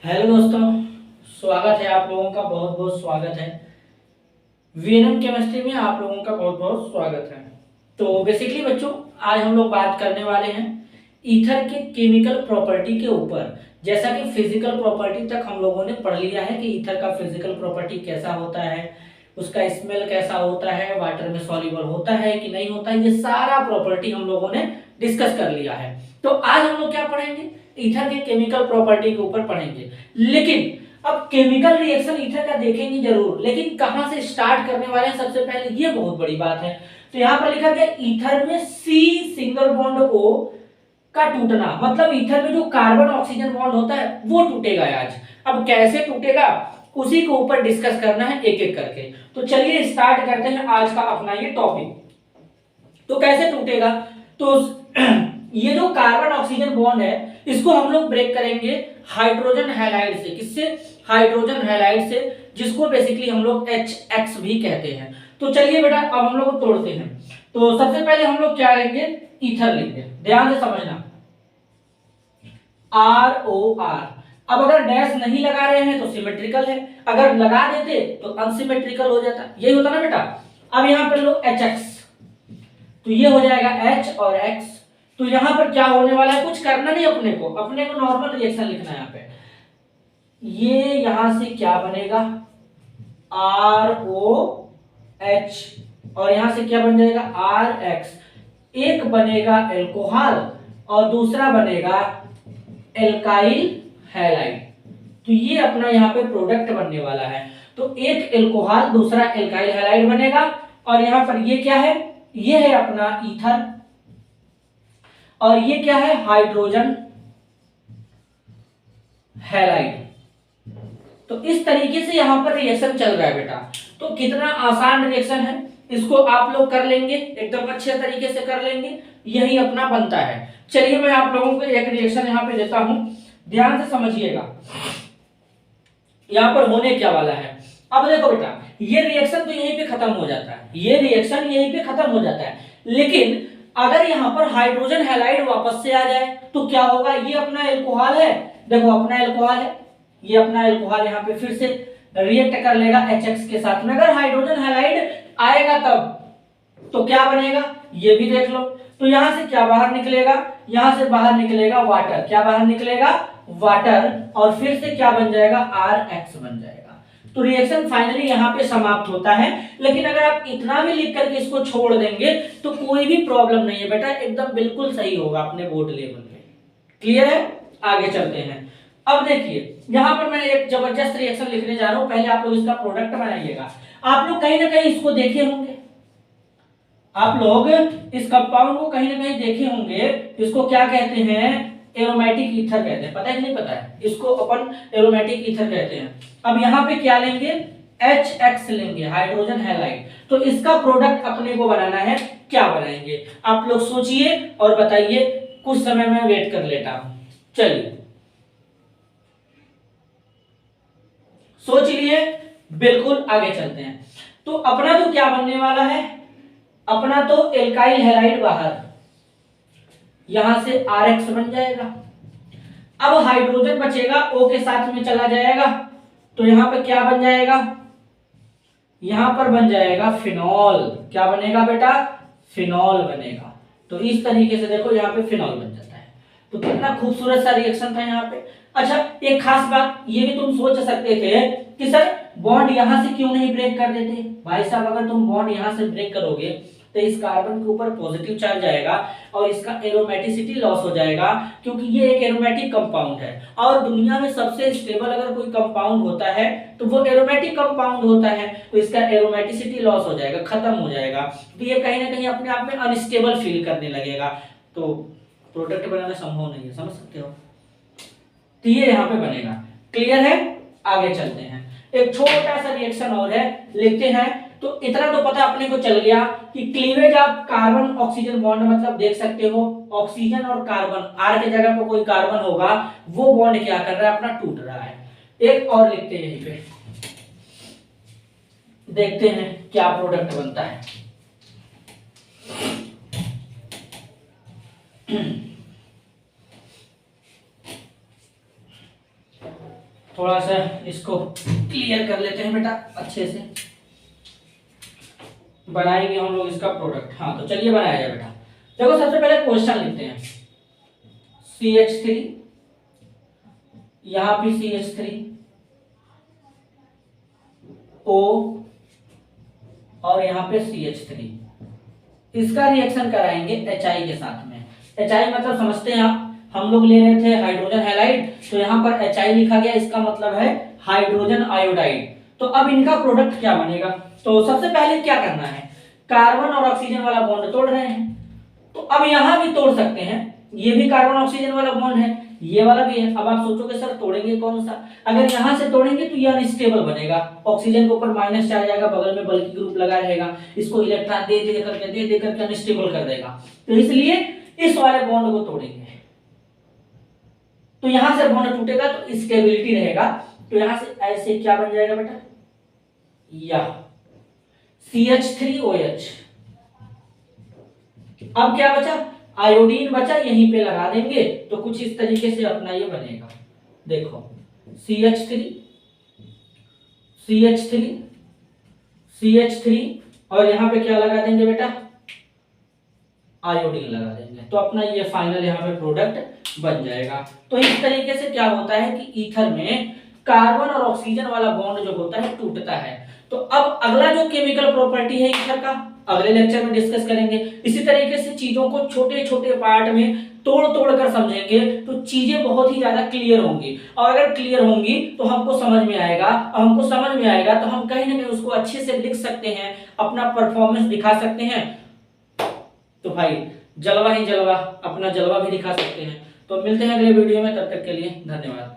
Hello दोस्तों, स्वागत है आप लोगों का, बहुत बहुत स्वागत है। वीएनएम केमिस्ट्री में आप लोगों का बहुत बहुत स्वागत है। तो बेसिकली बच्चों, आज हम लोग बात करने वाले हैं ईथर के केमिकल प्रॉपर्टी के ऊपर। जैसा कि फिजिकल प्रॉपर्टी तक हम लोगों ने पढ़ लिया है कि ईथर का फिजिकल प्रॉपर्टी कैसा होता है, उसका स्मेल कैसा होता है, वाटर में सॉल्युबल होता है कि नहीं होता है, ये सारा प्रॉपर्टी हम लोगों ने डिस्कस कर लिया है। तो आज हम लोग क्या पढ़ेंगे, ईथर के केमिकल प्रॉपर्टी के ऊपर पढ़ेंगे। लेकिन अब केमिकल रिएक्शन ईथर का देखेंगे जरूर, लेकिन कहां से स्टार्ट करने वाले हैं सबसे पहले, ये बहुत बड़ी बात है। तो यहां पर लिखा गया ईथर में सी सिंगल बॉन्ड ओ का टूटना, मतलब ईथर में जो कार्बन ऑक्सीजन बॉन्ड होता है वो टूटेगा आज। अब कैसे टूटेगा उसी के ऊपर डिस्कस करना है एक एक करके। तो चलिए स्टार्ट करते हैं आज का अपना ये टॉपिक। तो कैसे टूटेगा, तो ये जो कार्बन ऑक्सीजन बॉन्ड है इसको हम लोग ब्रेक करेंगे हाइड्रोजन हैलाइड से। किससे? हाइड्रोजन हैलाइड से, जिसको बेसिकली हम लोग HX भी कहते हैं। तो चलिए बेटा अब हम लोग तोड़ते हैं। तो सबसे पहले हम लोग क्या लेंगे, ईथर लेंगे, ध्यान से समझना, ROR। अब अगर डैश नहीं लगा रहे हैं तो सिमेट्रिकल है, अगर लगा देते तो अनसिमेट्रिकल हो जाता, यही होता ना बेटा। अब यहां पर लो HX, तो ये हो जाएगा H और X। तो यहां पर क्या होने वाला है, कुछ करना नहीं, अपने को नॉर्मल रिएक्शन लिखना है यहाँ पे। ये यहां से क्या बनेगा, ROH, और यहां से क्या बन जाएगा RX। एक बनेगा एल्कोहल और दूसरा बनेगा एल्काइल हैलाइड। तो ये अपना यहाँ पे प्रोडक्ट बनने वाला है। तो एक एल्कोहल दूसरा एल्काइल हैलाइड बनेगा, और यहां पर ये क्या है, ये है अपना ईथर, और ये क्या है हाइड्रोजन हैलाइड। तो इस तरीके से यहां पर रिएक्शन चल रहा है बेटा। तो कितना आसान रिएक्शन है, इसको आप लोग कर लेंगे, एकदम अच्छे तरीके से कर लेंगे, यही अपना बनता है। चलिए मैं आप लोगों को एक रिएक्शन यहां पे देता हूं, ध्यान से समझिएगा यहां पर होने क्या वाला है। अब देखो बेटा, ये रिएक्शन तो यहीं पे खत्म हो जाता है, ये रिएक्शन यहीं पे खत्म हो जाता है। लेकिन अगर यहां पर हाइड्रोजन हैलाइड वापस से आ जाए तो क्या होगा, ये अपना एल्कोहल है, देखो अपना एल्कोहल है, ये अपना एल्कोहल यहां पे फिर से रिएक्ट कर लेगा HX के साथ में। अगर हाइड्रोजन हैलाइड आएगा तब तो क्या बनेगा, ये भी देख लो। तो यहां से क्या बाहर निकलेगा, यहां से बाहर निकलेगा वाटर, क्या बाहर निकलेगा वाटर, और फिर से क्या बन जाएगा RX बन जाएगा। तो रिएक्शन फाइनली यहां पे समाप्त होता है। लेकिन अगर आप इतना भी लिख करके इसको छोड़ देंगे तो कोई भी प्रॉब्लम नहीं है बेटा, एकदम बिल्कुल सही होगा अपने बोर्ड लेवल पे। क्लियर है, आगे चलते हैं। अब देखिए यहां पर मैं एक जबरदस्त रिएक्शन लिखने जा रहा हूं, पहले आप लोग इसका प्रोडक्ट बनाइएगा। आप लोग कहीं ना कहीं इसको देखे होंगे, आप लोग इस कंपाउंड को कहीं ना कहीं देखे होंगे। इसको क्या कहते हैं, एरोमेटिक ईथर कहते हैं, पता है कि नहीं पता है, इसको अपन एरोमेटिक ईथर कहते हैं। अब यहाँ पे क्या लेंगे, HX लेंगे, हाइड्रोजन हैलाइड। तो इसका प्रोडक्ट अपने को बनाना है, क्या बनाएंगे आप लोग सोचिए और बताइए, कुछ समय में वेट कर लेता हूं। चलिए सोच लिए, बिल्कुल आगे चलते हैं। तो अपना तो क्या बनने वाला है, अपना तो एल्काइल हैलाइड बाहर, यहां से RX बन जाएगा। अब हाइड्रोजन बचेगा, O के साथ में चला जाएगा, तो यहां पर क्या बन जाएगा, यहां पर बन जाएगा फिनॉल। क्या बनेगा बेटा, फिनॉल बनेगा। तो इस तरीके से देखो यहां पे फिनॉल बन जाता है। तो कितना खूबसूरत सा रिएक्शन था यहाँ पे। अच्छा एक खास बात ये भी तुम सोच सकते थे कि सर बॉन्ड यहां से क्यों नहीं ब्रेक कर देते। भाई साहब अगर तुम बॉन्ड यहां से ब्रेक करोगे तो इस कार्बन के ऊपर पॉजिटिव चार्ज आएगा और इसका एरोमेटिसिटी लॉस हो जाएगा, क्योंकि ये एक एरोमेटिक कंपाउंड है। और दुनिया में सबसे स्टेबल अगर कोई कंपाउंड होता है तो वो एरोमेटिक कंपाउंड होता है। तो इसका एरोमेटिसिटी लॉस हो जाएगा, खत्म हो जाएगा, तो ये कहीं ना कहीं अपने आप में अनस्टेबल फील करने लगेगा। तो प्रोडक्ट बनाना संभव नहीं है, समझ सकते हो। तो ये यहाँ पे बनेगा। क्लियर है, आगे चलते हैं। एक छोटा सा रिएक्शन और है, लिखते हैं। तो इतना तो पता अपने को चल गया कि cleavage of carbon oxygen bond, मतलब देख सकते हो ऑक्सीजन और कार्बन, R के जगह पर कोई कार्बन होगा, वो बॉन्ड क्या कर रहा है, अपना टूट रहा है। एक और लिखते हैं यहीं पे, देखते हैं क्या प्रोडक्ट बनता है। इसको क्लियर कर लेते हैं बेटा, अच्छे से बनाएंगे हम लोग इसका प्रोडक्ट। हाँ तो चलिए बनाया जाए बेटा। देखो सबसे पहले क्वेश्चन लिखते हैं, CH3, यहां पे CH3 O और यहां पे CH3, इसका रिएक्शन कराएंगे HI के साथ में। HI मतलब समझते हैं आप, हम लोग ले रहे थे हाइड्रोजन हैलाइड, तो यहाँ पर HI लिखा गया, इसका मतलब है हाइड्रोजन आयोडाइड। तो अब इनका प्रोडक्ट क्या बनेगा? तो सबसे पहले क्या करना है, कार्बन और ऑक्सीजन वाला बॉन्ड तोड़ रहे हैं, तो अब यहां भी तोड़ सकते हैं, ये भी कार्बन ऑक्सीजन वाला बॉन्ड है, ये वाला भी है। अब आप सोचोगे सर तोड़ेंगे कौन सा? अगर यहां से तोड़ेंगे तो ये अनस्टेबल बनेगा, ऑक्सीजन के ऊपर माइनस चार्ज आएगा, बगल में बल्कि ग्रुप लगा रहेगा, इसको इलेक्ट्रॉन दे करके अनस्टेबल कर देगा। तो इसलिए इस वाले बॉन्ड को तोड़ेंगे, तो यहां से बॉन्ड टूटेगा तो स्टेबिलिटी रहेगा। तो यहां से ऐसे क्या बन जाएगा बेटा, या CH3OH। अब क्या बचा, आयोडीन बचा, यहीं पे लगा देंगे तो कुछ इस तरीके से अपना ये बनेगा। देखो CH3 CH3 CH3 और यहां पे क्या लगा देंगे बेटा, आयोडीन लगा देंगे, तो अपना ये फाइनल यहाँ पे प्रोडक्ट बन जाएगा। तो इस तरीके से क्या होता है कि ईथर में कार्बन और ऑक्सीजन वाला बॉन्ड जो होता है टूटता है। तो अब अगला जो केमिकल प्रॉपर्टी है ईथर का, अगले लेक्चर में डिस्कस करेंगे। इसी तरीके से चीजों को छोटे छोटे पार्ट में तोड़ तोड़ कर समझेंगे तो चीजें बहुत ही ज्यादा क्लियर होंगी, और अगर क्लियर होंगी तो हमको समझ में आएगा, और हमको समझ में आएगा तो हम कहीं ना कहीं उसको अच्छे से लिख सकते हैं, अपना परफॉर्मेंस दिखा सकते हैं। तो भाई जलवा ही जलवा, अपना जलवा भी दिखा सकते हैं। तो मिलते हैं अगले वीडियो में, तब तक के लिए धन्यवाद।